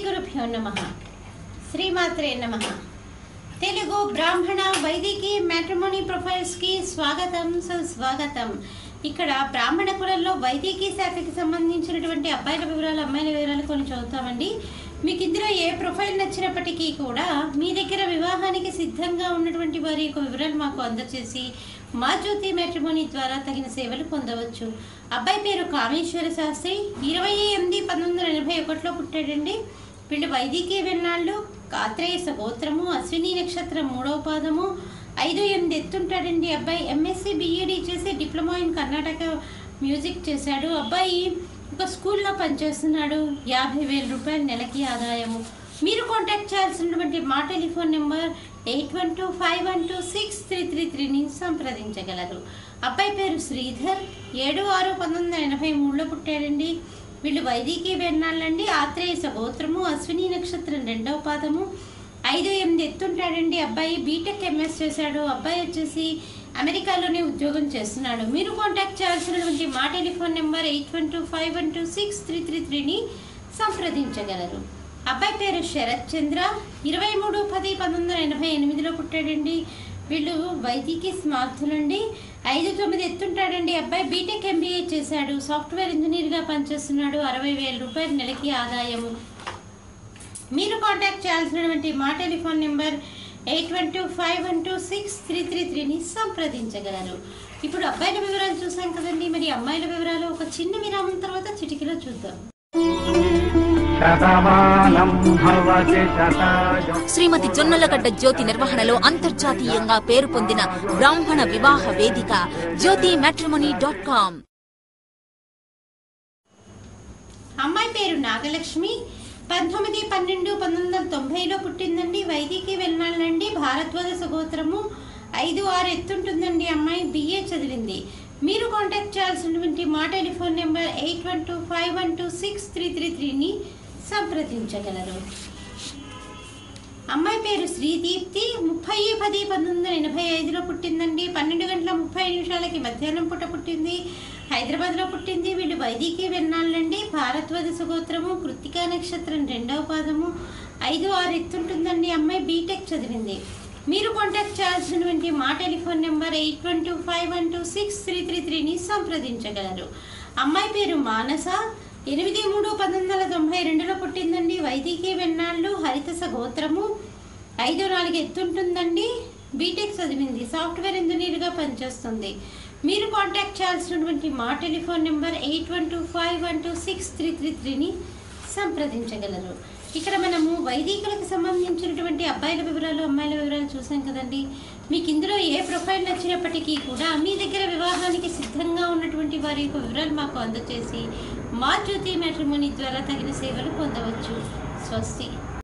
గురుభ్యో నమః. శ్రీమాత్రే నమః. తెలుగు బ్రాహ్మణ వైదికి మ్యాట్రిమోనీ ప్రొఫైల్స్ కి స్వాగతం సుస్వాగతం. ఇక్కడ బ్రాహ్మణ కులంలో వైదికి శాఖకి సంబంధించినటువంటి అబ్బాయిల వివరాలు అమ్మాయిల వివరాలు కొన్ని చదువుతామండి. మీకు ఇందులో ఏ ప్రొఫైల్ నచ్చినప్పటికీ కూడా మీ దగ్గర వివాహానికి సిద్ధంగా ఉన్నటువంటి వారి యొక్క వివరాలు మాకు అందజేసి మా జ్యోతి మ్యాట్రిమోనీ ద్వారా తగిన సేవలు పొందవచ్చు. అబ్బాయి పేరు కామేశ్వర శాస్త్రి, 28/1981 పుట్టాడండి. వీళ్ళు వైదికి వెన్నాళ్ళు, కాత్రేయ గోత్రము, అశ్విని నక్షత్రం 3వ పాదము, 5'8" ఎత్తుంటాడండి. అబ్బాయి ఎంఎస్సి బిఈడి చేసి డిప్లొమా ఇన్ కర్ణాటక మ్యూజిక్ చేశాడు. అబ్బాయి ఒక స్కూల్లో పనిచేస్తున్నాడు. 50,000 రూపాయలు నెలకి ఆదాయము. మీరు కాంటాక్ట్ చేయాల్సినటువంటి మా టెలిఫోన్ నెంబర్ 8125126333ని సంప్రదించగలరు. అబ్బాయి పేరు శ్రీధర్, 7/6/1983 పుట్టాడండి. వీళ్ళు వైదికి వెన్నాళ్ళండి. ఆత్రేయ గోత్రము, అశ్విని నక్షత్రం 2వ పాదము, 5'8" ఎత్తుంటాడండి. అబ్బాయి బీటెక్ ఎంఎస్ చేశాడు. అబ్బాయి వచ్చేసి అమెరికాలోనే ఉద్యోగం చేస్తున్నాడు. మీరు కాంటాక్ట్ చేయాల్సినటువంటి మా టెలిఫోన్ నెంబర్ 8125126333ని సంప్రదించగలరు. అబ్బాయి పేరు శరత్ చంద్ర, 23/10/1988 పుట్టాడండి. వీళ్ళు వైదికి స్మార్తులండి. 5'9" ఎత్తుంటాడండి. అబ్బాయి బీటెక్ ఎంబీఏ చేశాడు. సాఫ్ట్వేర్ ఇంజనీర్గా పనిచేస్తున్నాడు. 60,000 రూపాయలు నెలకి ఆదాయము. మీరు కాంటాక్ట్ చేయాల్సినటువంటి మా టెలిఫోన్ నెంబర్ 8125126333ని సంప్రదించగలరు. ఇప్పుడు అబ్బాయిల వివరాలు చూసాం కదండి. మరి అమ్మాయిల వివరాలు ఒక చిన్న విరామం తర్వాత చిటికలో చూద్దాం. శ్రీమతి జొన్నలగడ్డ జ్యోతి నిర్వహణలో అంతర్జాతీయంగా పేరు పొందిన బ్రాహ్మణ వివాహ వేదిక జ్యోతి మ్యాట్రిమోనీ.com. అమ్మాయి పేరు నాగలక్ష్మి, 19/12/1990 పుట్టిందండి. వైదికి వెన్నాళ్ళండి. భారద్వాజ గోత్రము, 5'6" ఎత్తుంటుందండి. అమ్మాయి బిఏ చదివింది. మీరు కాంటాక్ట్ చేయాల్సినటువంటి మా టెలిఫోన్ నెంబర్ 8125126333ని సంప్రదించగలరు. అమ్మాయి పేరు శ్రీదీప్తి, 30/10/1985 పుట్టిందండి. 12:30 మధ్యాహ్నం పూట పుట్టింది. హైదరాబాద్లో పుట్టింది. వీళ్ళు వైదికి వెన్నాళ్ళండి. భారద్వాజ గోత్రము, కృత్తికా నక్షత్రం 2వ పాదము, 5'6" ఎత్తుంటుందండి. అమ్మాయి బీటెక్ చదివింది. మీరు కాంటాక్ట్ చేయాల్సినటువంటి మా టెలిఫోన్ నెంబర్ 8125126333ని సంప్రదించగలరు. అమ్మాయి పేరు మానస, 8/3/1992 పుట్టిందండి. వైదికి వెన్నాళ్ళు, హరితస గోత్రము, 5'4" ఎత్తుంటుందండి. బీటెక్ చదివింది. సాఫ్ట్వేర్ ఇంజనీర్గా పనిచేస్తుంది. మీరు కాంటాక్ట్ చేయాల్సినటువంటి మా టెలిఫోన్ నెంబర్ 8125126333ని సంప్రదించగలరు. ఇక్కడ మనము వైదికులకు సంబంధించినటువంటి అబ్బాయిల వివరాలు అమ్మాయిల వివరాలు చూసాం కదండి. మీకు ఇందులో ఏ ప్రొఫైల్ నచ్చినప్పటికీ కూడా మీ దగ్గర వివాహానికి సిద్ధంగా ఉన్నటువంటి వారి యొక్క వివరాలు మాకు అందజేసి మా జ్యోతి మ్యాట్రిమోనీ ద్వారా తగిన సేవలు పొందవచ్చు. స్వస్తి.